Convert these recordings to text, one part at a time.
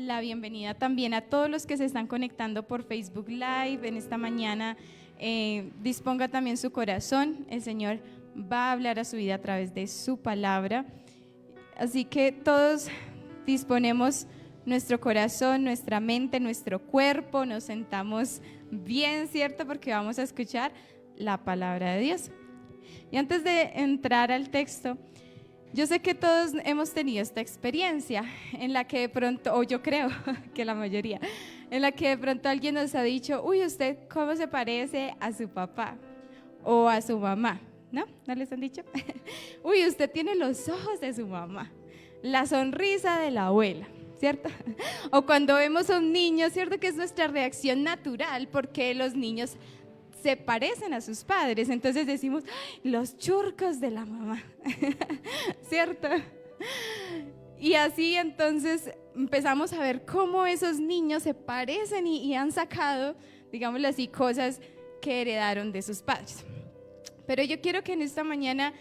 la bienvenida también a todos los que se están conectando por Facebook Live en esta mañana. Disponga también su corazón, el Señor va a hablar a su vida a través de su palabra. Así que todos disponemos nuestro corazón, nuestra mente, nuestro cuerpo, nos sentamos bien, ¿cierto? Porque vamos a escuchar la palabra de Dios. Y antes de entrar al texto, yo sé que todos hemos tenido esta experiencia en la que de pronto, o yo creo que la mayoría, en la que de pronto alguien nos ha dicho, uy, ¿usted cómo se parece a su papá o a su mamá? ¿No? ¿No les han dicho? Uy, usted tiene los ojos de su mamá, la sonrisa de la abuela, ¿cierto? O cuando vemos a un niño, ¿cierto? Que es nuestra reacción natural porque los niños se parecen a sus padres, entonces decimos, los churcos de la mamá, ¿cierto? Y así entonces empezamos a ver cómo esos niños se parecen y han sacado, digámoslo así, cosas que heredaron de sus padres. Pero yo quiero que en esta mañana,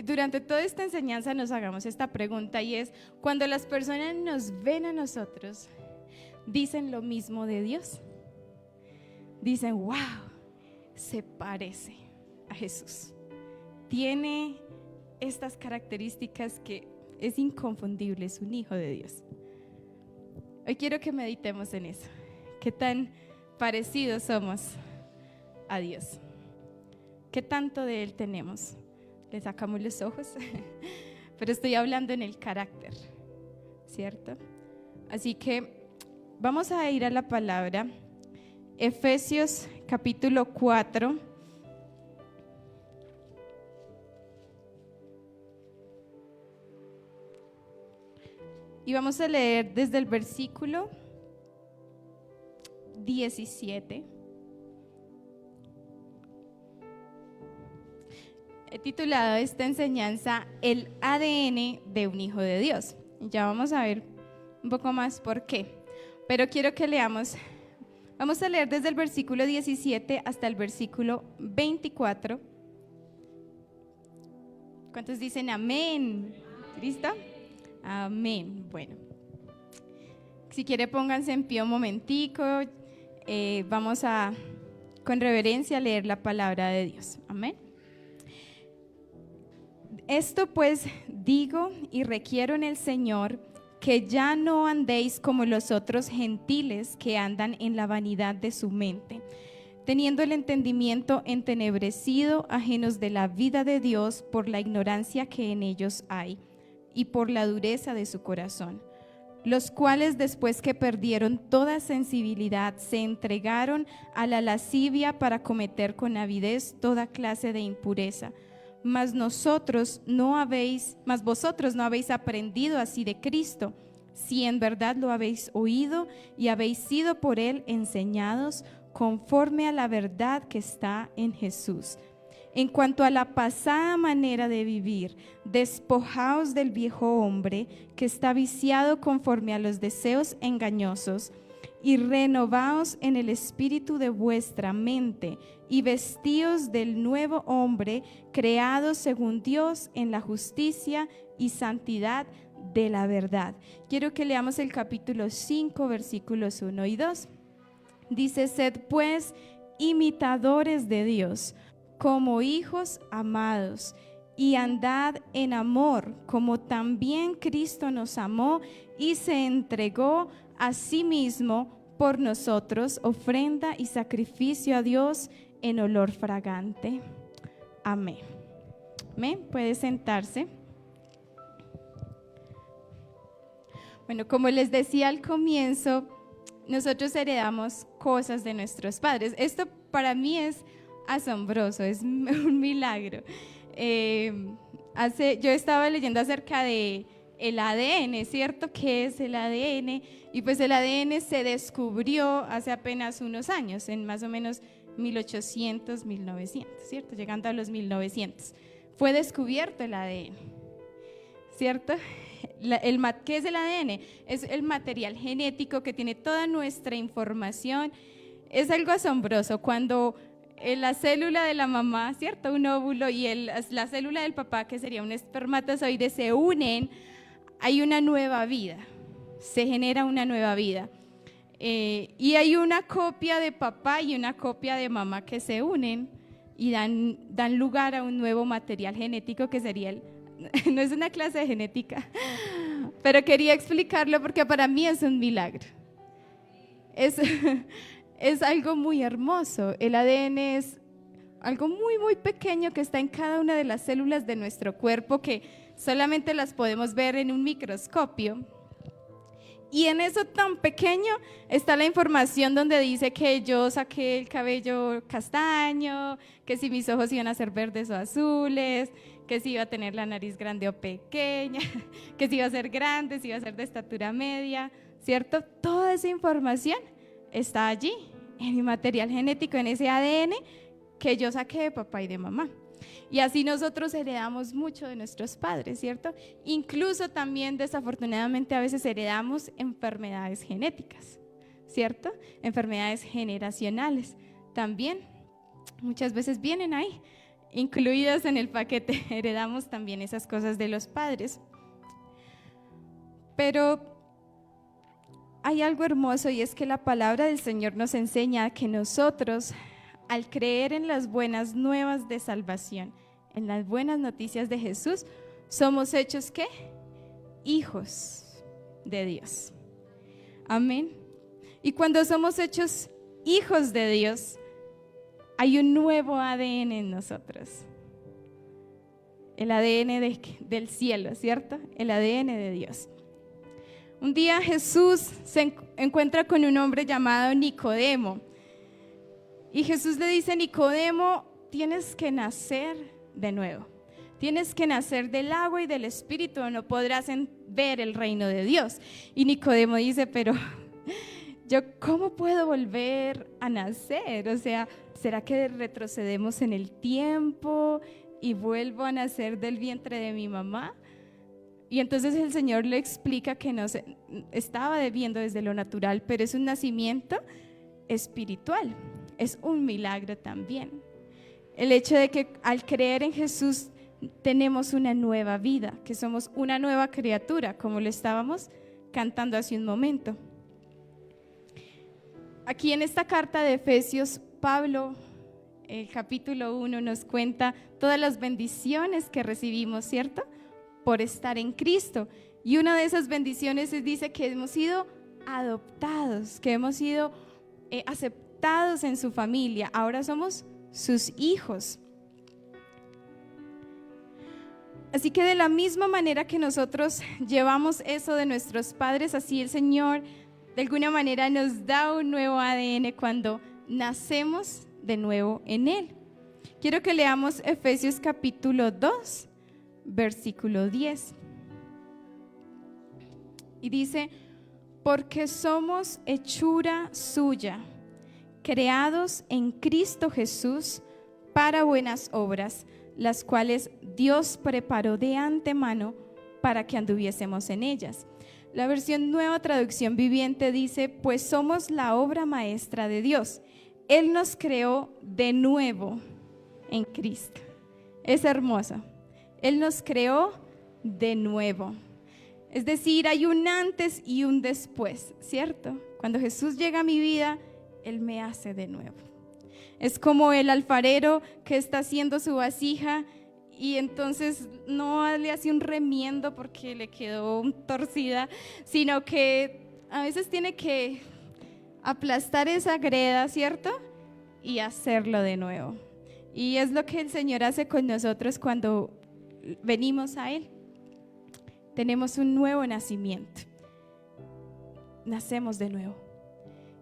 durante toda esta enseñanza, nos hagamos esta pregunta, y es, cuando las personas nos ven a nosotros, ¿dicen lo mismo de Dios? Dicen, wow, se parece a Jesús, tiene estas características que es inconfundible, es un hijo de Dios. Hoy quiero que meditemos en eso, qué tan parecidos somos a Dios, qué tanto de Él tenemos. Le sacamos los ojos, pero estoy hablando en el carácter, ¿cierto? Así que vamos a ir a la palabra, Efesios capítulo 4, y vamos a leer desde el versículo 17. He titulado esta enseñanza El ADN de un hijo de Dios. Ya vamos a ver un poco más por qué, pero quiero que leamos. Vamos a leer desde el versículo 17 hasta el versículo 24. ¿Cuántos dicen amén? ¿Listo? Amén. Bueno, si quiere pónganse en pie un momentico. Vamos a, con reverencia, leer la palabra de Dios. Amén. Esto pues digo y requiero en el Señor, que ya no andéis como los otros gentiles que andan en la vanidad de su mente, teniendo el entendimiento entenebrecido, ajenos de la vida de Dios por la ignorancia que en ellos hay y por la dureza de su corazón, los cuales después que perdieron toda sensibilidad se entregaron a la lascivia para cometer con avidez toda clase de impureza. Mas vosotros no habéis aprendido así de Cristo, si en verdad lo habéis oído y habéis sido por Él enseñados conforme a la verdad que está en Jesús. En cuanto a la pasada manera de vivir, despojaos del viejo hombre que está viciado conforme a los deseos engañosos, y renovaos en el espíritu de vuestra mente, y vestíos del nuevo hombre, creado según Dios en la justicia y santidad de la verdad. Quiero que leamos el capítulo 5, versículos 1 y 2. Dice, sed pues imitadores de Dios, como hijos amados, y andad en amor, como también Cristo nos amó y se entregó a sí mismo por nosotros, ofrenda y sacrificio a Dios en olor fragante. Amén. Amén. Puede sentarse. Bueno, como les decía al comienzo, nosotros heredamos cosas de nuestros padres. Esto para mí es asombroso, es un milagro. Yo estaba leyendo acerca de el ADN, ¿cierto? ¿Qué es el ADN? Y pues el ADN se descubrió hace apenas unos años, en más o menos 1800, 1900, ¿cierto? Llegando a los 1900. Fue descubierto el ADN, ¿cierto? ¿Qué es el ADN? Es el material genético que tiene toda nuestra información. Es algo asombroso cuando la célula de la mamá, ¿cierto? Un óvulo y la célula del papá, que sería un espermatozoide, se unen, hay una nueva vida, se genera una nueva vida. Y hay una copia de papá y una copia de mamá que se unen y dan lugar a un nuevo material genético que sería no es una clase de genética, pero quería explicarlo porque para mí es un milagro. Es algo muy hermoso. El ADN es algo muy, muy pequeño que está en cada una de las células de nuestro cuerpo que solamente las podemos ver en un microscopio. Y en eso tan pequeño está la información donde dice que yo saqué el cabello castaño, que si mis ojos iban a ser verdes o azules, que si iba a tener la nariz grande o pequeña, que si iba a ser grande, si iba a ser de estatura media, ¿cierto? Toda esa información está allí, en mi material genético, en ese ADN que yo saqué de papá y de mamá. Y así nosotros heredamos mucho de nuestros padres, ¿cierto? Incluso también, desafortunadamente, a veces heredamos enfermedades genéticas, ¿cierto? Enfermedades generacionales también, muchas veces vienen ahí, incluidas en el paquete. Heredamos también esas cosas de los padres. Pero hay algo hermoso y es que la palabra del Señor nos enseña que nosotros, al creer en las buenas nuevas de salvación, en las buenas noticias de Jesús, somos hechos ¿qué? Hijos de Dios. Amén. Y cuando somos hechos hijos de Dios, hay un nuevo ADN en nosotros. El ADN del cielo, ¿cierto? El ADN de Dios. Un día Jesús se encuentra con un hombre llamado Nicodemo. Y Jesús le dice: Nicodemo, tienes que nacer de nuevo. Tienes que nacer del agua y del espíritu, o no podrás ver el reino de Dios. Y Nicodemo dice: pero yo, ¿cómo puedo volver a nacer? O sea, ¿será que retrocedemos en el tiempo y vuelvo a nacer del vientre de mi mamá? Y entonces el Señor le explica que no se estaba viendo desde lo natural, pero es un nacimiento espiritual. Es un milagro también. El hecho de que al creer en Jesús tenemos una nueva vida, que somos una nueva criatura, como lo estábamos cantando hace un momento. Aquí en esta carta de Efesios, Pablo, el capítulo 1, nos cuenta todas las bendiciones que recibimos, ¿cierto? Por estar en Cristo. Y una de esas bendiciones dice que hemos sido adoptados, que hemos sido aceptados en su familia. Ahora somos sus hijos. Así que de la misma manera que nosotros llevamos eso de nuestros padres, así el Señor de alguna manera nos da un nuevo ADN cuando nacemos de nuevo en Él. Quiero que leamos Efesios capítulo 2, versículo 10. Y dice: porque somos hechura suya, creados en Cristo Jesús para buenas obras, las cuales Dios preparó de antemano para que anduviésemos en ellas. La versión Nueva Traducción Viviente dice: pues somos la obra maestra de Dios. Él nos creó de nuevo en Cristo. Es hermoso. Él nos creó de nuevo. Es decir, hay un antes y un después, ¿cierto? Cuando Jesús llega a mi vida, Él me hace de nuevo. Es como el alfarero que está haciendo su vasija y entonces no le hace un remiendo porque le quedó torcida, sino que a veces tiene que aplastar esa greda, ¿cierto? Y hacerlo de nuevo. Y es lo que el Señor hace con nosotros cuando venimos a Él. Tenemos un nuevo nacimiento. Nacemos de nuevo.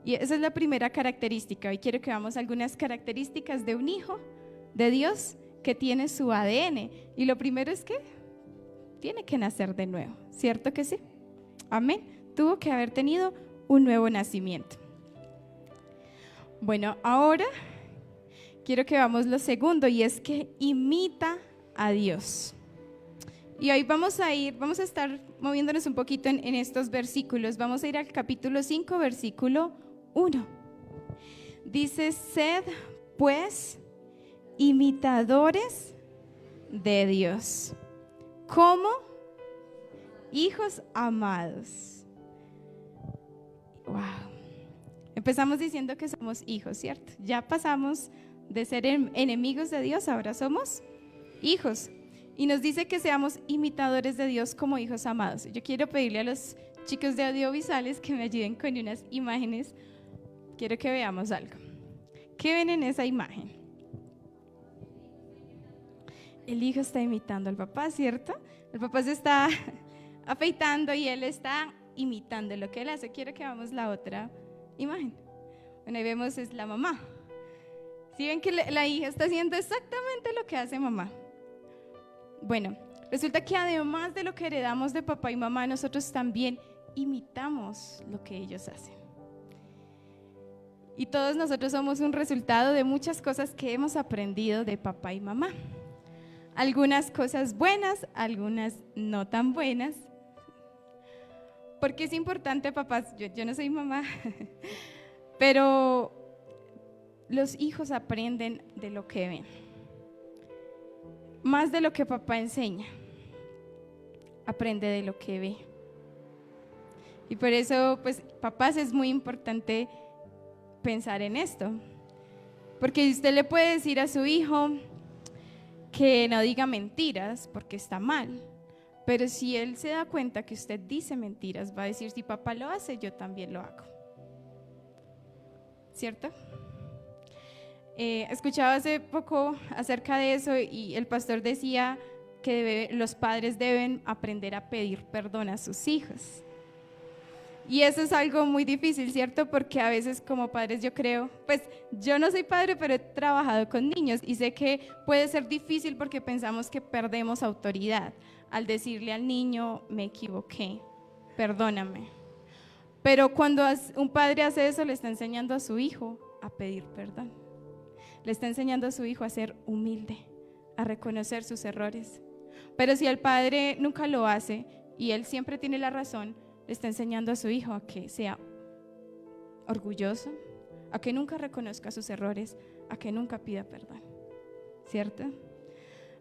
Y esa es la primera característica. Hoy quiero que veamos algunas características de un hijo de Dios que tiene su ADN. Y lo primero es que tiene que nacer de nuevo. ¿Cierto que sí? Amén. Tuvo que haber tenido un nuevo nacimiento. Bueno, ahora quiero que veamos lo segundo, y es que imita a Dios. Y hoy vamos a estar moviéndonos un poquito en estos versículos. Vamos a ir al capítulo 5, versículo 1. Dice: sed pues imitadores de Dios, como hijos amados. Wow. Empezamos diciendo que somos hijos, ¿cierto? Ya pasamos de ser enemigos de Dios, ahora somos hijos. Y nos dice que seamos imitadores de Dios como hijos amados. Yo quiero pedirle a los chicos de audiovisuales que me ayuden con unas imágenes. Quiero que veamos algo. ¿Qué ven en esa imagen? El hijo está imitando al papá, ¿cierto? El papá se está afeitando y él está imitando lo que él hace. Quiero que veamos la otra imagen. Bueno, ahí vemos es la mamá. ¿Sí ven que la hija está haciendo exactamente lo que hace mamá? Bueno, resulta que además de lo que heredamos de papá y mamá, nosotros también imitamos lo que ellos hacen. Y todos nosotros somos un resultado de muchas cosas que hemos aprendido de papá y mamá. Algunas cosas buenas, algunas no tan buenas. Porque es importante, papás, yo no soy mamá, pero los hijos aprenden de lo que ven, más de lo que papá enseña, aprende de lo que ve. Y por eso, pues, papás, es muy importante pensar en esto, porque usted le puede decir a su hijo que no diga mentiras porque está mal, pero si él se da cuenta que usted dice mentiras, va a decir, si papá lo hace, yo también lo hago. ¿Cierto? Escuchaba hace poco acerca de eso y el pastor decía que los padres deben aprender a pedir perdón a sus hijos. Y eso es algo muy difícil, ¿cierto? Porque a veces como padres yo creo, pues yo no soy padre, pero he trabajado con niños y sé que puede ser difícil porque pensamos que perdemos autoridad al decirle al niño, me equivoqué, perdóname. Pero cuando un padre hace eso, le está enseñando a su hijo a pedir perdón. Le está enseñando a su hijo a ser humilde, a reconocer sus errores. Pero si el padre nunca lo hace y él siempre tiene la razón, le está enseñando a su hijo a que sea orgulloso, a que nunca reconozca sus errores, a que nunca pida perdón, ¿cierto?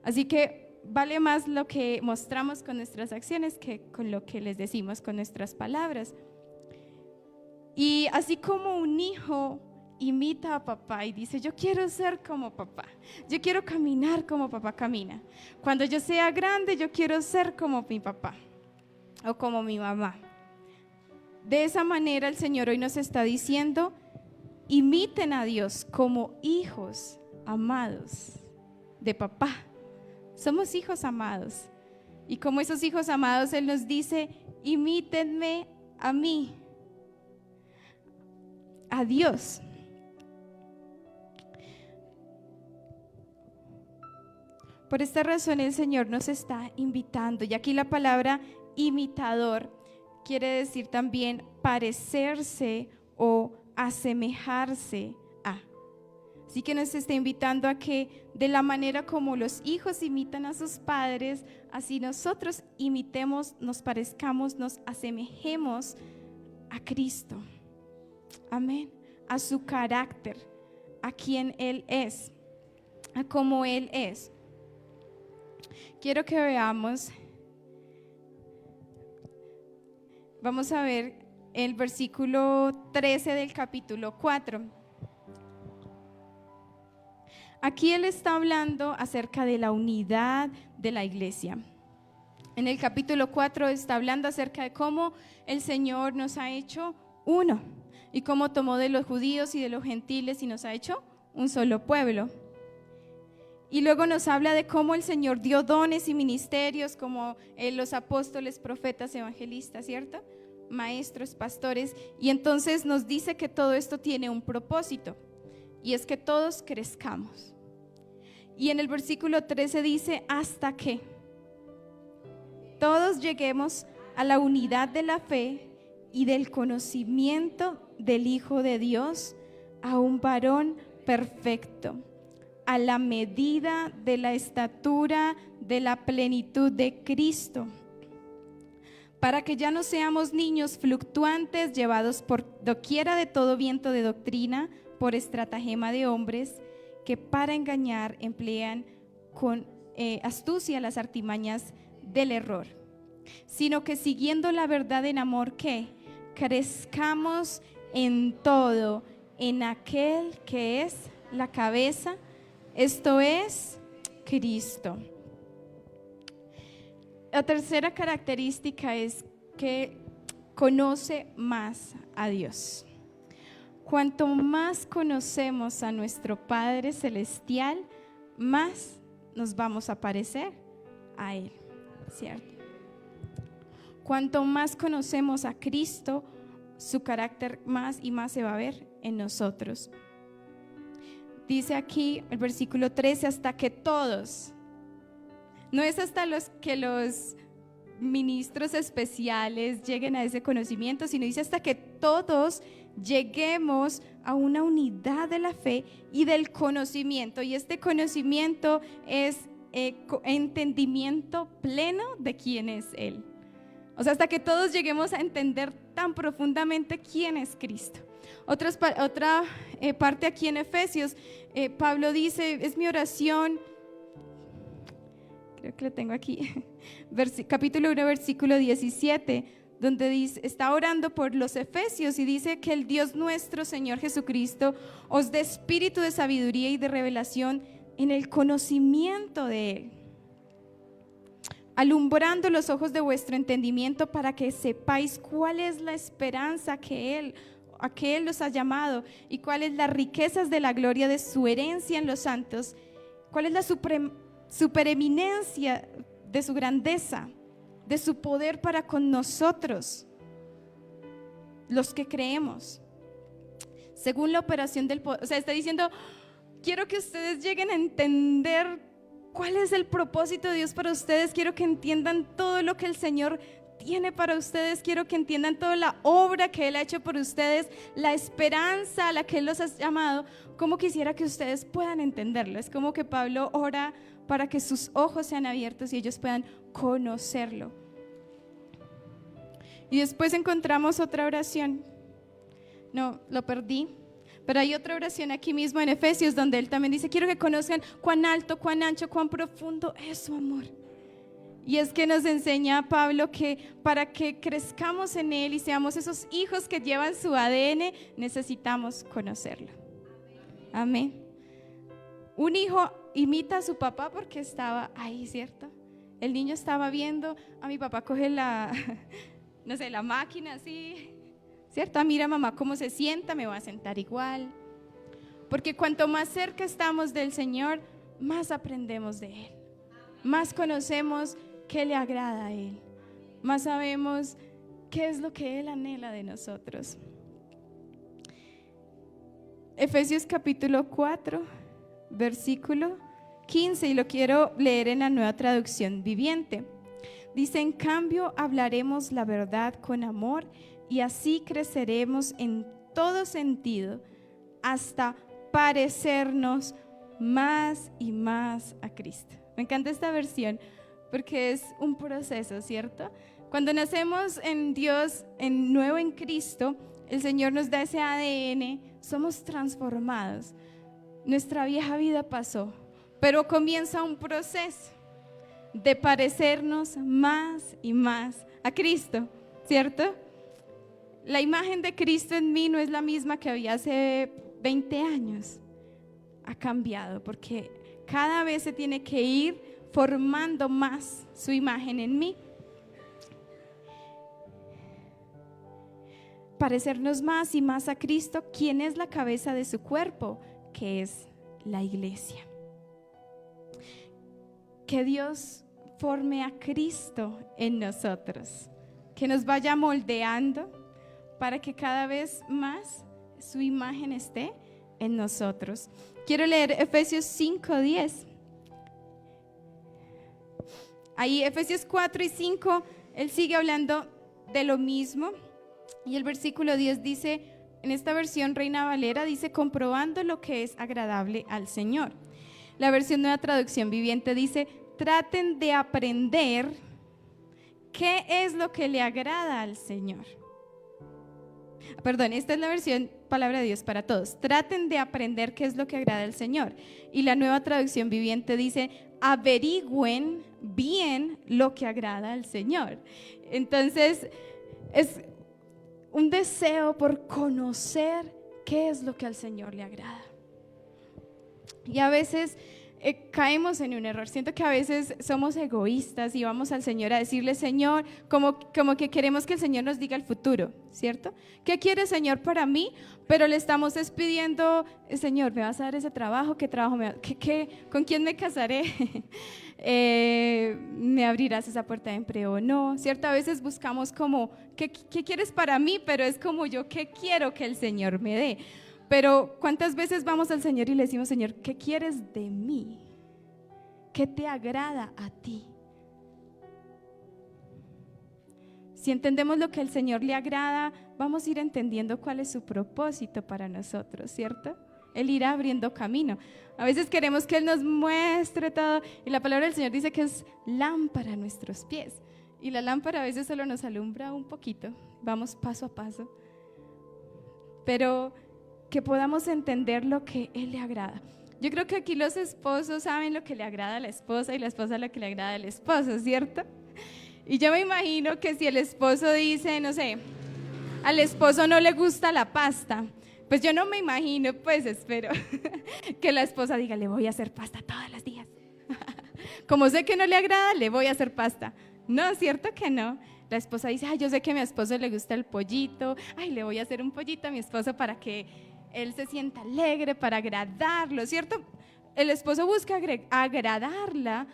Así que vale más lo que mostramos con nuestras acciones que con lo que les decimos con nuestras palabras. Y así como un hijo imita a papá y dice, yo quiero ser como papá, yo quiero caminar como papá camina. Cuando yo sea grande, yo quiero ser como mi papá o como mi mamá. De esa manera el Señor hoy nos está diciendo, imiten a Dios como hijos amados de papá. Somos hijos amados. Y como esos hijos amados, Él nos dice, imítenme a mí, a Dios. Por esta razón el Señor nos está invitando. Y aquí la palabra imitador quiere decir también parecerse o asemejarse a. Así que nos está invitando a que de la manera como los hijos imitan a sus padres, así nosotros imitemos, nos parezcamos, nos asemejemos a Cristo. Amén. A su carácter, a quien Él es, a cómo Él es. Quiero que veamos, vamos a ver el versículo 13 del capítulo 4. Aquí Él está hablando acerca de la unidad de la iglesia. En el capítulo 4 está hablando acerca de cómo el Señor nos ha hecho uno y cómo tomó de los judíos y de los gentiles y nos ha hecho un solo pueblo. Y luego nos habla de cómo el Señor dio dones y ministerios como los apóstoles, profetas, evangelistas, ¿cierto? Maestros, pastores. Y entonces nos dice que todo esto tiene un propósito y es que todos crezcamos. Y en el versículo 13 dice, hasta que todos lleguemos a la unidad de la fe y del conocimiento del Hijo de Dios, a un varón perfecto, a la medida de la estatura de la plenitud de Cristo, para que ya no seamos niños fluctuantes, llevados por doquiera de todo viento de doctrina, por estratagema de hombres, que para engañar emplean con astucia las artimañas del error, sino que siguiendo la verdad en amor, que crezcamos en todo, en aquel que es la cabeza, esto es Cristo. La tercera característica es que conoce más a Dios. Cuanto más conocemos a nuestro Padre Celestial, más nos vamos a parecer a Él, ¿cierto? Cuanto más conocemos a Cristo, su carácter más y más se va a ver en nosotros. Dice aquí el versículo 13, hasta que todos, no es hasta que los ministros especiales lleguen a ese conocimiento, sino dice hasta que todos lleguemos a una unidad de la fe y del conocimiento. Y este conocimiento es entendimiento pleno de quién es Él. O sea, hasta que todos lleguemos a entender tan profundamente quién es Cristo. Otra parte aquí en Efesios, Pablo dice, es mi oración, creo que lo tengo aquí, capítulo 1, versículo 17, donde dice, está orando por los efesios y dice que el Dios nuestro, Señor Jesucristo, os dé espíritu de sabiduría y de revelación en el conocimiento de Él, alumbrando los ojos de vuestro entendimiento para que sepáis cuál es la esperanza a que Él los ha llamado y cuáles las riquezas de la gloria de su herencia en los santos, cuál es la supereminencia de su grandeza, de su poder para con nosotros, los que creemos, según la operación del poder. O sea, está diciendo, quiero que ustedes lleguen a entender cuál es el propósito de Dios para ustedes, quiero que entiendan todo lo que el Señor tiene para ustedes, quiero que entiendan toda la obra que Él ha hecho por ustedes, la esperanza a la que Él los ha llamado. Como quisiera que ustedes puedan entenderlo. Es como que Pablo ora para que sus ojos sean abiertos y ellos puedan conocerlo. Y después encontramos otra oración. No, lo perdí. Pero hay otra oración aquí mismo en Efesios donde él también dice, quiero que conozcan cuán alto, cuán ancho, cuán profundo es su amor. Y es que nos enseña Pablo que para que crezcamos en Él y seamos esos hijos que llevan su ADN, necesitamos conocerlo. Amén. Un hijo imita a su papá porque estaba ahí, ¿cierto? El niño estaba viendo, a mi papá coge la máquina así, ¿cierto? Mira mamá cómo se sienta, me voy a sentar igual. Porque cuanto más cerca estamos del Señor, más aprendemos de Él. Más conocemos qué le agrada a Él. Más sabemos qué es lo que Él anhela de nosotros. Efesios capítulo 4, versículo 15, y lo quiero leer en la Nueva Traducción Viviente. Dice, en cambio hablaremos la verdad con amor y así creceremos en todo sentido hasta parecernos más y más a Cristo. Me encanta esta versión porque es un proceso, ¿cierto? Cuando nacemos en Dios, en nuevo en Cristo, el Señor nos da ese ADN, somos transformados. Nuestra vieja vida pasó, pero comienza un proceso de parecernos más y más a Cristo, ¿cierto? La imagen de Cristo en mí no es la misma que había hace 20 años. Ha cambiado porque cada vez se tiene que ir formando más su imagen en mí. Parecernos más y más a Cristo, quien es la cabeza de su cuerpo, que es la iglesia. Que Dios forme a Cristo en nosotros, que nos vaya moldeando para que cada vez más su imagen esté en nosotros. Quiero leer Efesios 5:10. Ahí Efesios 4 y 5, él sigue hablando de lo mismo. Y el versículo 10 dice, en esta versión Reina Valera dice, comprobando lo que es agradable al Señor. La versión Nueva Traducción Viviente dice, traten de aprender qué es lo que le agrada al Señor. Perdón, esta es la versión Palabra de Dios para todos. Traten de aprender qué es lo que agrada al Señor. Y la Nueva Traducción Viviente dice, averigüen bien lo que agrada al Señor. Entonces, un deseo por conocer qué es lo que al Señor le agrada. Y a veces caemos en un error. Siento que a veces somos egoístas y vamos al Señor a decirle, Señor, como que queremos que el Señor nos diga el futuro, ¿cierto? ¿Qué quiere, Señor, para mí? Pero le estamos pidiendo, Señor, ¿me vas a dar ese trabajo? ¿Qué trabajo me ¿Con quién me casaré? ¿Me abrirás esa puerta de empleo o no? ¿Cierto? A veces buscamos como, ¿qué quieres para mí? Pero es como yo, ¿qué quiero que el Señor me dé? Pero ¿cuántas veces vamos al Señor y le decimos, Señor, ¿qué quieres de mí? ¿Qué te agrada a ti? Si entendemos lo que al Señor le agrada, vamos a ir entendiendo cuál es su propósito para nosotros, ¿cierto? Él irá abriendo camino. A veces queremos que Él nos muestre todo y la palabra del Señor dice que es lámpara a nuestros pies. Y la lámpara a veces solo nos alumbra un poquito, vamos paso a paso. Pero que podamos entender lo que Él le agrada. Yo creo que aquí los esposos saben lo que le agrada a la esposa y la esposa lo que le agrada al esposo, ¿cierto? Y yo me imagino que si el esposo dice, no sé, al esposo no le gusta la pasta, pues yo no me imagino, pues espero, que la esposa diga, le voy a hacer pasta todos los días. Como sé que no le agrada, le voy a hacer pasta. No, ¿cierto que no? La esposa dice, ay, yo sé que a mi esposo le gusta el pollito, ay, le voy a hacer un pollito a mi esposo para que él se sienta alegre, para agradarlo, ¿cierto? El esposo busca agradarla,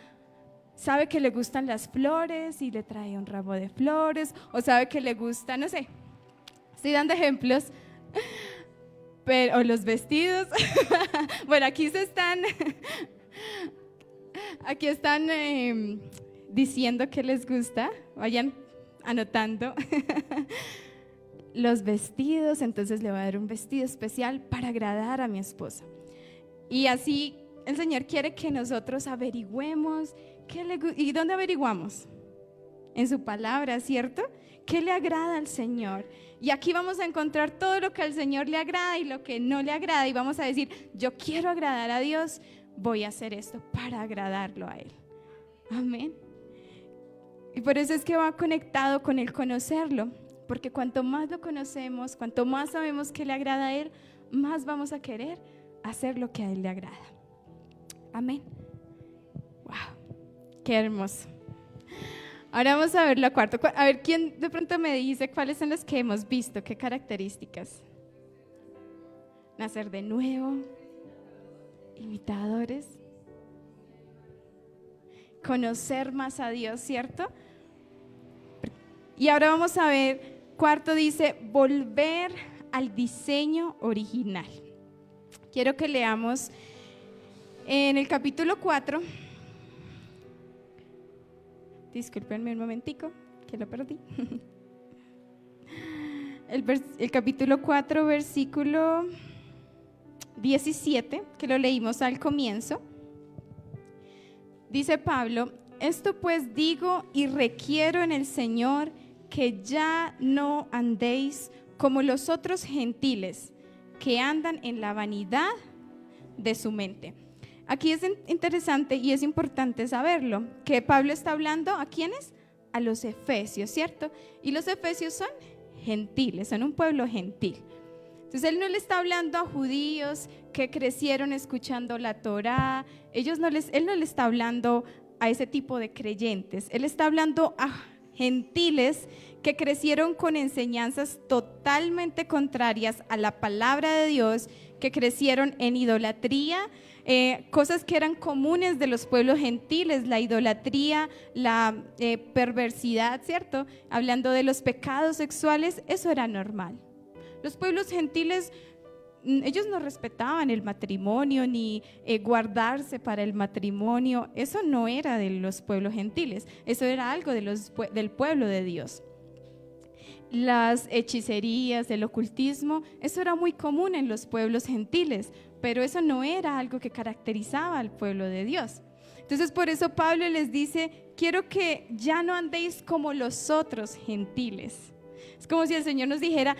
sabe que le gustan las flores y le trae un ramo de flores, o sabe que le gusta, no sé, estoy dando ejemplos, pero, o los vestidos. Bueno, aquí están diciendo que les gusta, vayan anotando. Los vestidos, entonces le voy a dar un vestido especial para agradar a mi esposa. Y así el Señor quiere que nosotros averigüemos ¿y dónde averiguamos? En su palabra, ¿cierto? ¿Qué le agrada al Señor? Y aquí vamos a encontrar todo lo que al Señor le agrada y lo que no le agrada y vamos a decir, yo quiero agradar a Dios, voy a hacer esto para agradarlo a Él. Amén. Y por eso es que va conectado con el conocerlo. Porque cuanto más lo conocemos, cuanto más sabemos que le agrada a Él, más vamos a querer hacer lo que a Él le agrada. Amén. Wow, qué hermoso. Ahora vamos a ver lo cuarto. A ver, ¿quién de pronto me dice cuáles son los que hemos visto? ¿Qué características? Nacer de nuevo, imitadores, conocer más a Dios, ¿cierto? Y ahora vamos a ver. Cuarto dice, volver al diseño original. Quiero que leamos en el capítulo 4. Discúlpenme un momentico, que lo perdí. El capítulo 4, versículo 17, que lo leímos al comienzo. Dice Pablo, esto pues digo y requiero en el Señor que ya no andéis como los otros gentiles que andan en la vanidad de su mente. Aquí es interesante y es importante saberlo, que Pablo está hablando ¿a quiénes? A los efesios, ¿cierto? Y los efesios son gentiles, son un pueblo gentil. Entonces él no le está hablando a judíos que crecieron escuchando la Torá, él no le está hablando a ese tipo de creyentes, él está hablando a gentiles que crecieron con enseñanzas totalmente contrarias a la palabra de Dios, que crecieron en idolatría, cosas que eran comunes de los pueblos gentiles, la idolatría, la perversidad, ¿cierto? Hablando de los pecados sexuales, eso era normal. Los pueblos gentiles, ellos no respetaban el matrimonio ni guardarse para el matrimonio, eso no era de los pueblos gentiles, eso era algo del pueblo de Dios. Las hechicerías, el ocultismo, eso era muy común en los pueblos gentiles, pero eso no era algo que caracterizaba al pueblo de Dios. Entonces por eso Pablo les dice, quiero que ya no andéis como los otros gentiles. Es como si el Señor nos dijera,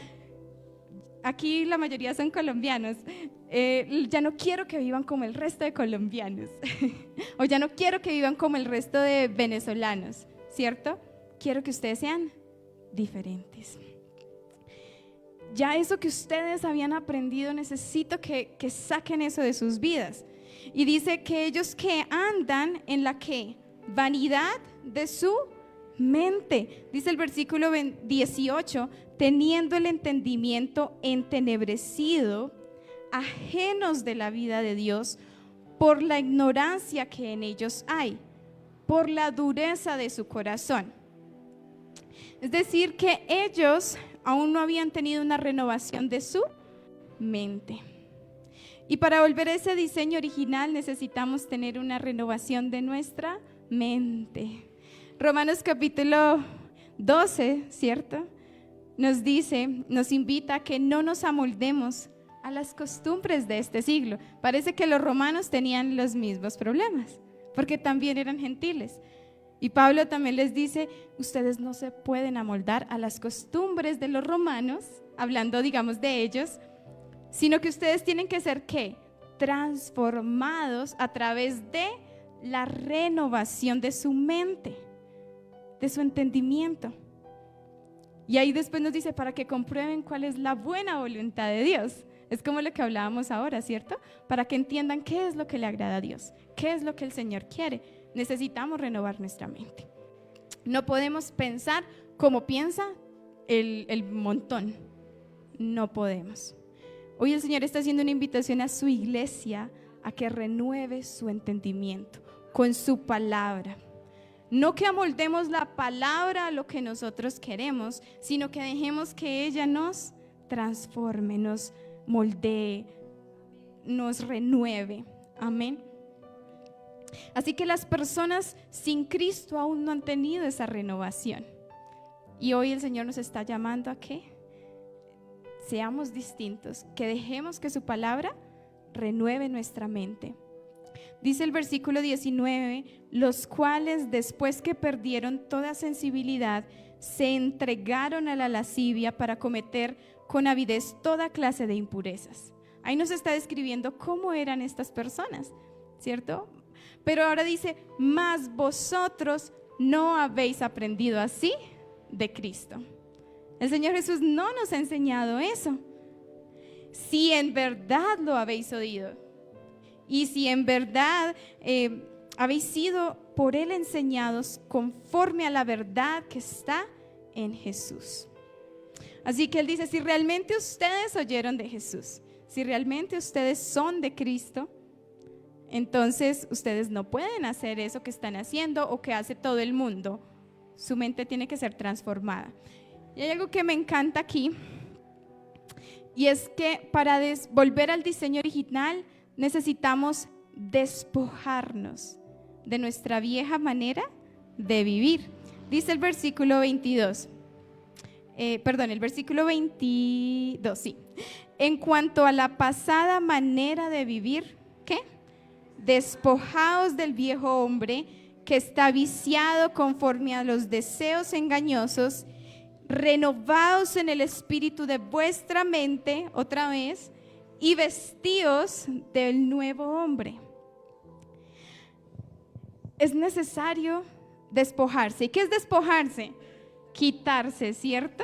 aquí la mayoría son colombianos, ya no quiero que vivan como el resto de colombianos, o ya no quiero que vivan como el resto de venezolanos, ¿cierto? Quiero que ustedes sean diferentes. ya eso que ustedes habían aprendido, necesito que saquen eso de sus vidas. Y dice que ellos que andan en la que vanidad de su mente. Dice el versículo 18, teniendo el entendimiento entenebrecido, ajenos de la vida de Dios, por la ignorancia que en ellos hay, por la dureza de su corazón. Es decir, que ellos aún no habían tenido una renovación de su mente. Y para volver a ese diseño original necesitamos tener una renovación de nuestra mente. Romanos capítulo 12, ¿cierto? Nos dice, nos invita a que no nos amoldemos a las costumbres de este siglo. Parece que los romanos tenían los mismos problemas, porque también eran gentiles. Y Pablo también les dice, ustedes no se pueden amoldar a las costumbres de los romanos, hablando, digamos, de ellos, sino que ustedes tienen que ser, ¿qué? Transformados a través de la renovación de su mente, de su entendimiento. Y ahí después nos dice, para que comprueben cuál es la buena voluntad de Dios. Es como lo que hablábamos ahora, ¿cierto? Para que entiendan qué es lo que le agrada a Dios, qué es lo que el Señor quiere. Necesitamos renovar nuestra mente. No podemos pensar como piensa el montón. No podemos. Hoy el Señor está haciendo una invitación a su iglesia a que renueve su entendimiento con su palabra. No que amoldemos la palabra a lo que nosotros queremos, sino que dejemos que ella nos transforme, nos moldee, nos renueve. Amén. Así que las personas sin Cristo aún no han tenido esa renovación. Y hoy el Señor nos está llamando a que seamos distintos, que dejemos que su palabra renueve nuestra mente. Dice el versículo 19, los cuales después que perdieron toda sensibilidad, se entregaron a la lascivia para cometer con avidez toda clase de impurezas. Ahí nos está describiendo cómo eran estas personas, ¿cierto? Pero ahora dice, mas vosotros no habéis aprendido así de Cristo. El Señor Jesús no nos ha enseñado eso. Si en verdad lo habéis oído y si en verdad habéis sido por Él enseñados conforme a la verdad que está en Jesús. Así que Él dice, si realmente ustedes oyeron de Jesús, si realmente ustedes son de Cristo, entonces ustedes no pueden hacer eso que están haciendo o que hace todo el mundo. Su mente tiene que ser transformada. Y hay algo que me encanta aquí, y es que para volver al diseño original necesitamos despojarnos de nuestra vieja manera de vivir. Dice el versículo 22, el versículo 22, sí. En cuanto a la pasada manera de vivir, ¿qué? Despojaos del viejo hombre que está viciado conforme a los deseos engañosos, renovaos en el espíritu de vuestra mente, otra vez, y vestíos del nuevo hombre. Es necesario despojarse. ¿Y qué es despojarse? Quitarse, ¿cierto?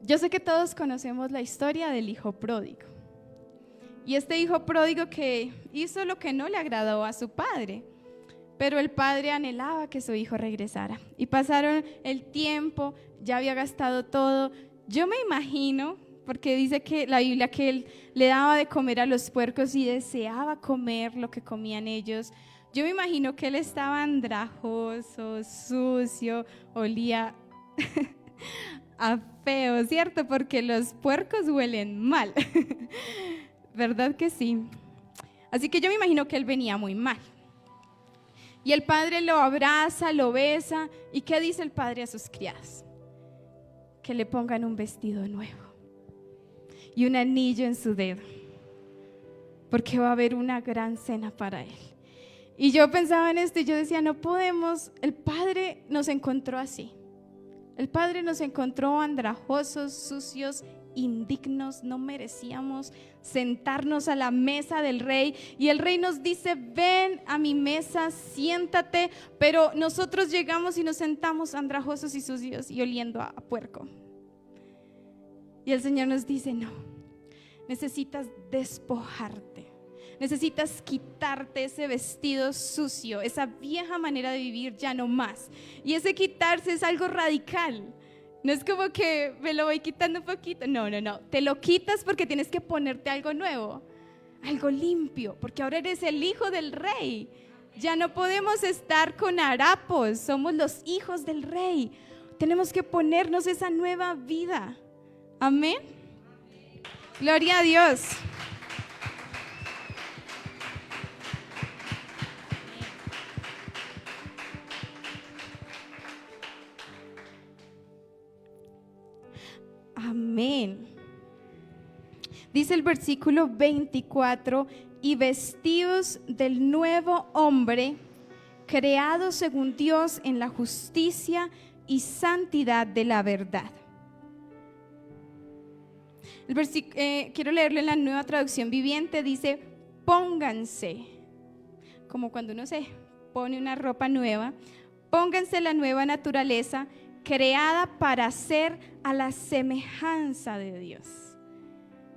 Yo sé que todos conocemos la historia del hijo pródigo. Y este hijo pródigo que hizo lo que no le agradó a su padre. Pero el padre anhelaba que su hijo regresara. Y pasaron el tiempo, ya había gastado todo. Yo me imagino, porque dice que la Biblia que él le daba de comer a los puercos y deseaba comer lo que comían ellos. Yo me imagino que él estaba andrajoso, sucio, olía a feo, ¿cierto? Porque los puercos huelen mal. ¿Verdad que sí? Así que yo me imagino que él venía muy mal. Y el padre lo abraza, lo besa. ¿Y qué dice el padre a sus criadas? Que le pongan un vestido nuevo y un anillo en su dedo, porque va a haber una gran cena para él. Y yo pensaba en esto y yo decía, no podemos, el padre nos encontró así. El padre nos encontró andrajosos, sucios, indignos, no merecíamos sentarnos a la mesa del rey, y el rey nos dice, ven a mi mesa, siéntate, pero nosotros llegamos y nos sentamos andrajosos y sucios y oliendo a puerco. Y el Señor nos dice, no, necesitas despojarte. Necesitas quitarte ese vestido sucio, esa vieja manera de vivir, ya no más. Y ese quitarse es algo radical. No es como que me lo voy quitando un poquito. No. Te lo quitas porque tienes que ponerte algo nuevo, algo limpio, porque ahora eres el hijo del rey. Ya no podemos estar con harapos, somos los hijos del rey. Tenemos que ponernos esa nueva vida. Amén. Gloria a Dios. Amén. Dice el versículo 24, y vestidos del nuevo hombre, creado según Dios en la justicia y santidad de la verdad. Quiero leerlo en la Nueva Traducción Viviente, dice, pónganse, como cuando uno se pone una ropa nueva, pónganse la nueva naturaleza creada para ser a la semejanza de Dios,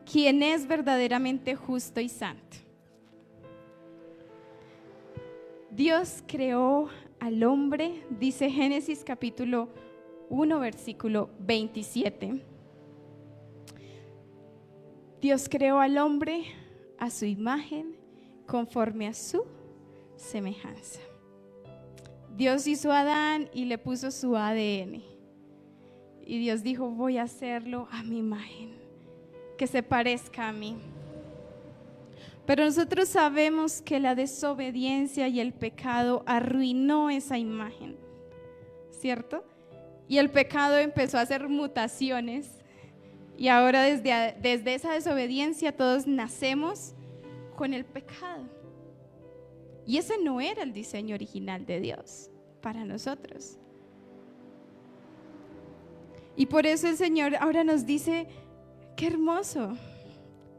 quien es verdaderamente justo y santo. Dios creó al hombre, dice Génesis capítulo 1, versículo 27. Dios creó al hombre a su imagen, conforme a su semejanza. Dios hizo a Adán y le puso su ADN. Y Dios dijo, voy a hacerlo a mi imagen, que se parezca a mí. Pero nosotros sabemos que la desobediencia y el pecado arruinó esa imagen, ¿cierto? Y el pecado empezó a hacer mutaciones. Y ahora desde esa desobediencia todos nacemos con el pecado. Y ese no era el diseño original de Dios para nosotros. Y por eso el Señor ahora nos dice, qué hermoso,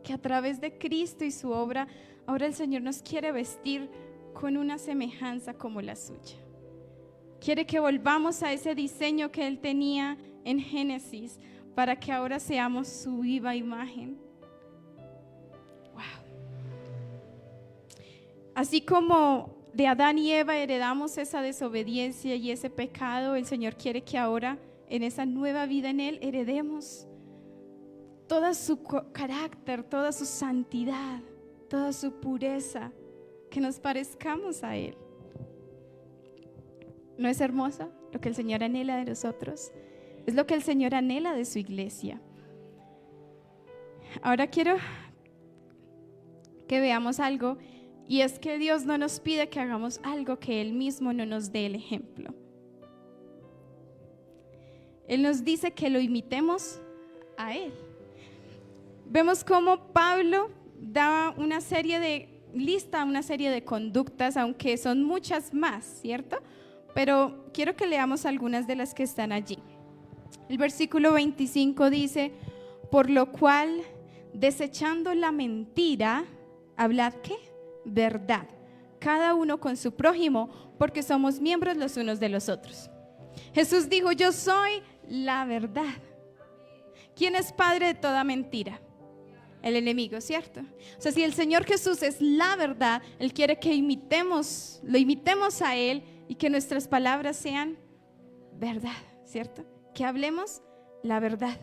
que a través de Cristo y su obra, ahora el Señor nos quiere vestir con una semejanza como la suya. Quiere que volvamos a ese diseño que Él tenía en Génesis, para que ahora seamos su viva imagen. Wow. Así como de Adán y Eva heredamos esa desobediencia y ese pecado, el Señor quiere que ahora en esa nueva vida en Él heredemos todo su carácter, toda su santidad, toda su pureza, que nos parezcamos a Él. ¿No es hermoso lo que el Señor anhela de nosotros? Es lo que el Señor anhela de su iglesia. Ahora quiero que veamos algo, y es que Dios no nos pide que hagamos algo que Él mismo no nos dé el ejemplo. Él nos dice que lo imitemos a Él. Vemos cómo Pablo da una serie de conductas, aunque son muchas más, ¿cierto? Pero quiero que leamos algunas de las que están allí. El versículo 25 dice, por lo cual, desechando la mentira, hablad ¿qué? Verdad, cada uno con su prójimo, porque somos miembros los unos de los otros. Jesús dijo, yo soy la verdad. ¿Quién es padre de toda mentira? El enemigo, ¿cierto? O sea, si el Señor Jesús es la verdad, Él quiere que lo imitemos a Él y que nuestras palabras sean verdad, ¿cierto? Que hablemos la verdad.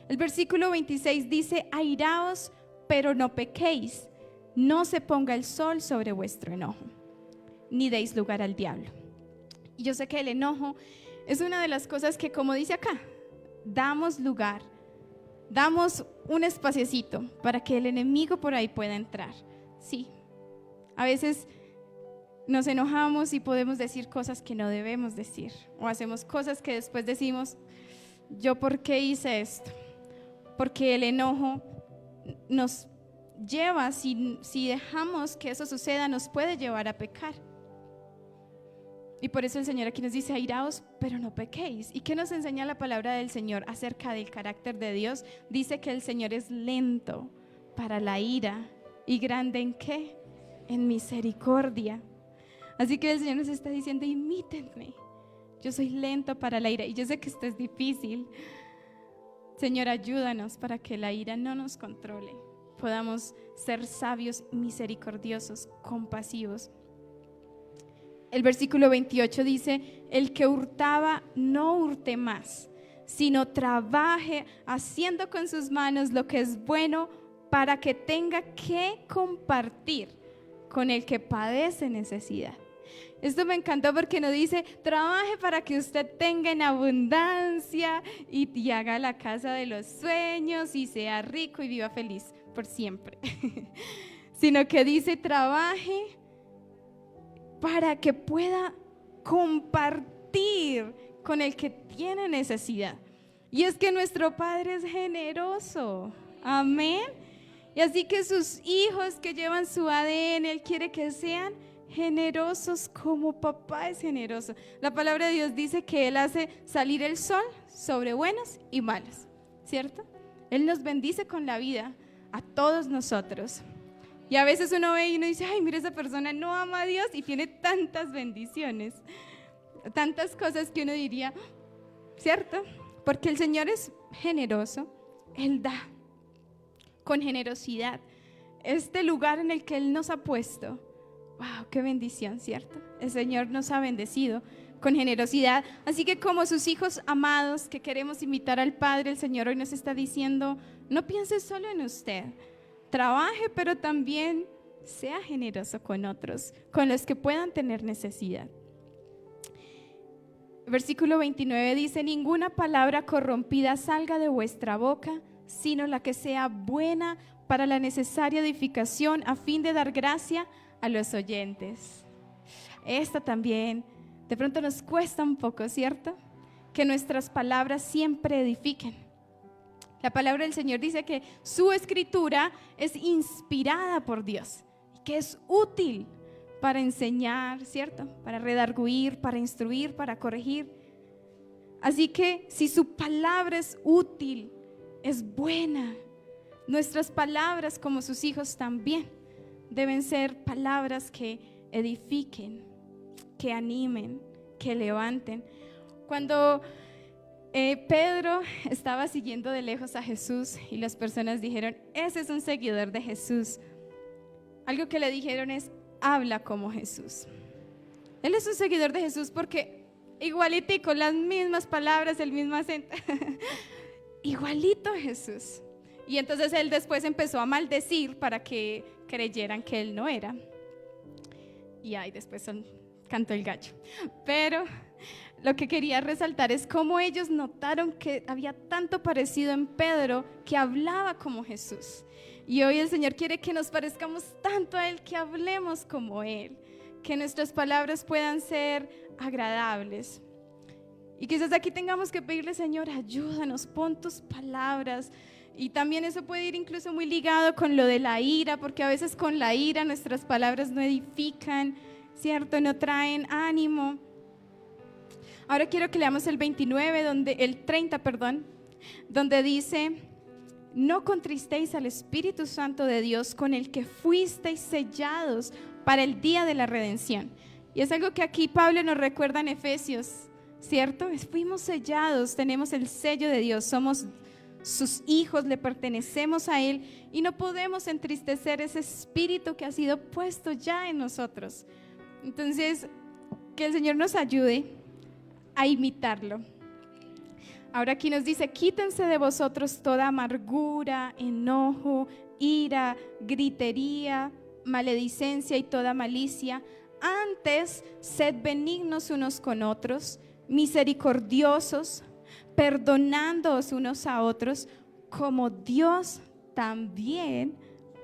El versículo 26 dice, airaos, pero no pequéis, no se ponga el sol sobre vuestro enojo, ni deis lugar al diablo. Y yo sé que el enojo es una de las cosas que, como dice acá, damos lugar, damos un espaciecito para que el enemigo por ahí pueda entrar. Sí, a veces nos enojamos y podemos decir cosas que no debemos decir, o hacemos cosas que después decimos, ¿yo por qué hice esto? Porque el enojo nos lleva, si dejamos que eso suceda, nos puede llevar a pecar. Y por eso el Señor aquí nos dice, airaos, pero no pequéis. ¿Y qué nos enseña la palabra del Señor acerca del carácter de Dios? Dice que el Señor es lento para la ira y grande ¿en qué? En misericordia. Así que el Señor nos está diciendo, imítenme. Yo soy lento para la ira. Y yo sé que esto es difícil, Señor, ayúdanos para que la ira no nos controle. Podamos ser sabios, misericordiosos, compasivos. El versículo 28 dice: el que hurtaba no hurte más, sino trabaje haciendo con sus manos lo que es bueno, para que tenga que compartir con el que padece necesidad. Esto me encantó porque nos dice: trabaje para que usted tenga en abundancia y haga la casa de los sueños y sea rico y viva feliz por siempre. Sino que dice: trabaje para que pueda compartir con el que tiene necesidad. Y es que nuestro Padre es generoso. Amén. Y así que sus hijos que llevan su ADN, Él quiere que sean generosos como papá es generoso. La palabra de Dios dice que Él hace salir el sol sobre buenos y malos, ¿cierto? Él nos bendice con la vida a todos nosotros. Y a veces uno ve y uno dice: ay, mira, esa persona no ama a Dios y tiene tantas bendiciones, tantas cosas que uno diría, ¿cierto? Porque el Señor es generoso, Él da con generosidad. Este lugar en el que Él nos ha puesto, wow, qué bendición, ¿cierto? El Señor nos ha bendecido con generosidad. Así que como sus hijos amados que queremos imitar al Padre, el Señor hoy nos está diciendo: no piense solo en usted, trabaje, pero también sea generoso con otros, con los que puedan tener necesidad. Versículo 29 dice: ninguna palabra corrompida salga de vuestra boca, sino la que sea buena para la necesaria edificación, a fin de dar gracia a los oyentes. Esta también de pronto nos cuesta un poco, ¿cierto? Que nuestras palabras siempre edifiquen. La palabra del Señor dice que su escritura es inspirada por Dios y que es útil para enseñar, ¿cierto? Para redarguir, para instruir, para corregir. Así que si su palabra es útil, es buena, nuestras palabras como sus hijos también deben ser palabras que edifiquen, que animen, que levanten. Cuando Pedro estaba siguiendo de lejos a Jesús y las personas dijeron: ese es un seguidor de Jesús, algo que le dijeron es: habla como Jesús. Él es un seguidor de Jesús porque igualitico, las mismas palabras, el mismo acento, igualito a Jesús. Y entonces él después empezó a maldecir para que creyeran que él no era. Y ahí después cantó el gallo. Pero lo que quería resaltar es cómo ellos notaron que había tanto parecido en Pedro, que hablaba como Jesús. Y hoy el Señor quiere que nos parezcamos tanto a Él, que hablemos como Él, que nuestras palabras puedan ser agradables. Y quizás aquí tengamos que pedirle: Señor, ayúdanos, pon tus palabras. Y también eso puede ir incluso muy ligado con lo de la ira, porque a veces con la ira nuestras palabras no edifican, ¿cierto? No traen ánimo. Ahora quiero que leamos el 30, donde dice: no contristéis al Espíritu Santo de Dios, con el que fuisteis sellados para el día de la redención. Y es algo que aquí Pablo nos recuerda en Efesios, ¿cierto? Fuimos sellados, tenemos el sello de Dios, somos sus hijos, le pertenecemos a Él y no podemos entristecer ese espíritu que ha sido puesto ya en nosotros. Entonces, que el Señor nos ayude a imitarlo. Ahora aquí nos dice: quítense de vosotros toda amargura, enojo, ira, gritería, maledicencia y toda malicia. Antes, sed benignos unos con otros, misericordiosos, perdonándoos unos a otros, como Dios también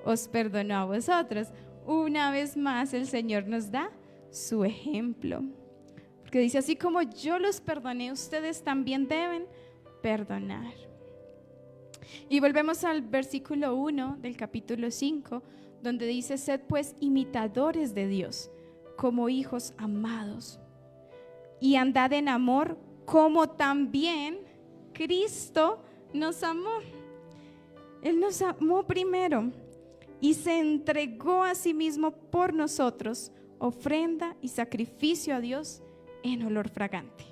os perdonó a vosotros. Una vez más el Señor nos da su ejemplo, porque dice: así como yo los perdoné, ustedes también deben perdonar. Y volvemos al versículo 1 del capítulo 5, donde dice: sed pues imitadores de Dios, como hijos amados, y andad en amor, como también Cristo nos amó. Él nos amó primero y se entregó a sí mismo por nosotros, ofrenda y sacrificio a Dios en olor fragante.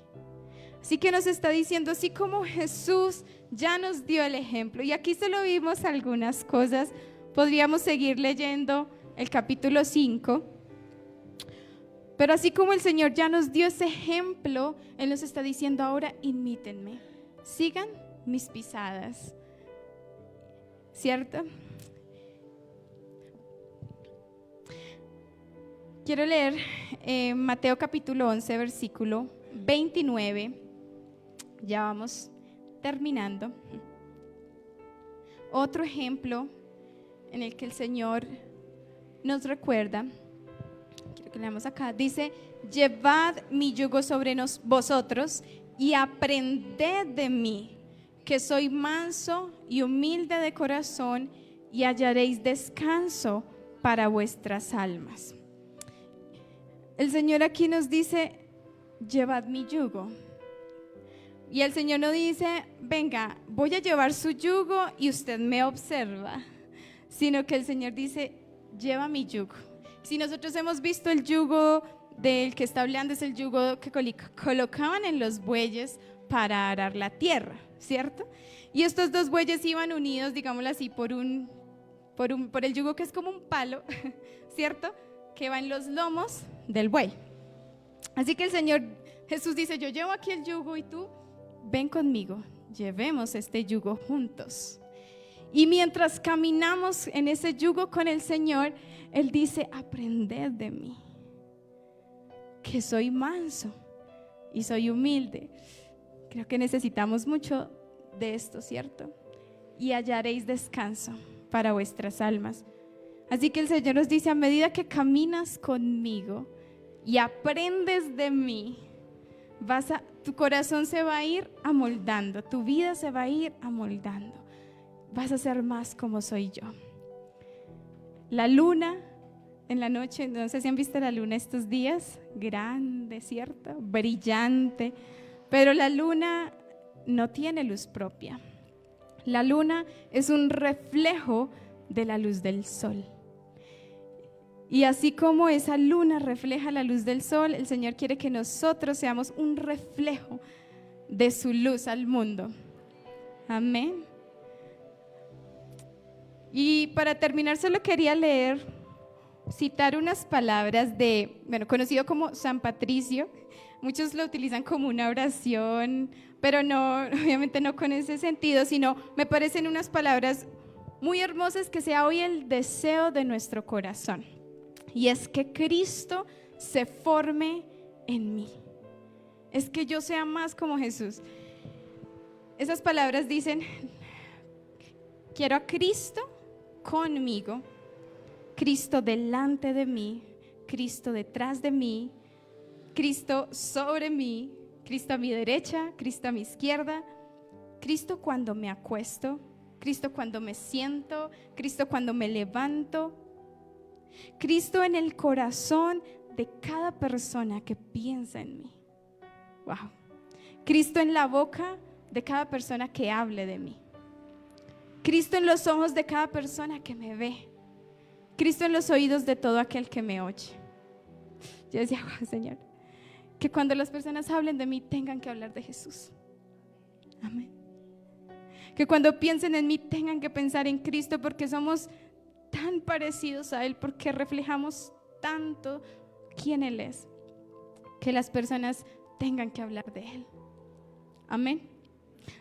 Así que nos está diciendo, así como Jesús ya nos dio el ejemplo, y aquí solo vimos algunas cosas, podríamos seguir leyendo el capítulo 5, pero así como el Señor ya nos dio ese ejemplo, Él nos está diciendo ahora, imítenme, sigan mis pisadas, ¿cierto? Quiero leer Mateo capítulo 11, versículo 29. Ya vamos terminando. Otro ejemplo en el que el Señor nos recuerda, quiero que leamos acá, dice: llevad mi yugo sobre vosotros y aprended de mí, que soy manso y humilde de corazón, y hallaréis descanso para vuestras almas. El Señor aquí nos dice: llevad mi yugo. Y el Señor no dice: venga, voy a llevar su yugo y usted me observa, sino que el Señor dice: lleva mi yugo. Si nosotros hemos visto el yugo del que está hablando, es el yugo que colocaban en los bueyes para arar la tierra, ¿cierto? Y estos dos bueyes iban unidos, digámoslo así, por el yugo que es como un palo, ¿cierto?, que va en los lomos del buey. Así que el Señor Jesús dice: yo llevo aquí el yugo y tú ven conmigo, llevemos este yugo juntos. Y mientras caminamos en ese yugo con el Señor, Él dice: aprended de mí, que soy manso y soy humilde. Creo que necesitamos mucho de esto, ¿cierto? Y hallaréis descanso para vuestras almas. Así que el Señor nos dice: a medida que caminas conmigo y aprendes de mí, tu corazón se va a ir amoldando, tu vida se va a ir amoldando. Vas a ser más como soy yo. La luna en la noche, no sé si han visto la luna estos días, grande, ¿cierto? Brillante, pero la luna no tiene luz propia. La luna es un reflejo de la luz del sol. Y así como esa luna refleja la luz del sol, el Señor quiere que nosotros seamos un reflejo de su luz al mundo. Amén. Y para terminar, solo quería citar unas palabras conocido como San Patricio. Muchos lo utilizan como una oración, pero no, obviamente no con ese sentido, sino me parecen unas palabras muy hermosas, que sea hoy el deseo de nuestro corazón. Y es que Cristo se forme en mí. Es que yo sea más como Jesús. Esas palabras dicen: quiero a Cristo conmigo, Cristo delante de mí, Cristo detrás de mí, Cristo sobre mí, Cristo a mi derecha, Cristo a mi izquierda, Cristo cuando me acuesto, Cristo cuando me siento, Cristo cuando me levanto, Cristo en el corazón de cada persona que piensa en mí. Wow. Cristo en la boca de cada persona que hable de mí. Cristo en los ojos de cada persona que me ve. Cristo en los oídos de todo aquel que me oye. Yo decía: wow, Señor, que cuando las personas hablen de mí tengan que hablar de Jesús. Amén. Que cuando piensen en mí tengan que pensar en Cristo, porque somos tan parecidos a Él, porque reflejamos tanto quién Él es, que las personas tengan que hablar de Él. Amén.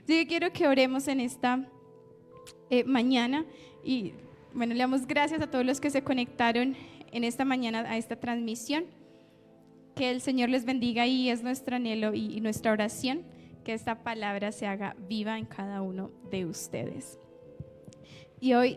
Así que quiero que oremos en esta mañana y le damos gracias a todos los que se conectaron en esta mañana a esta transmisión. Que el Señor les bendiga, y es nuestro anhelo y nuestra oración que esta palabra se haga viva en cada uno de ustedes. Y hoy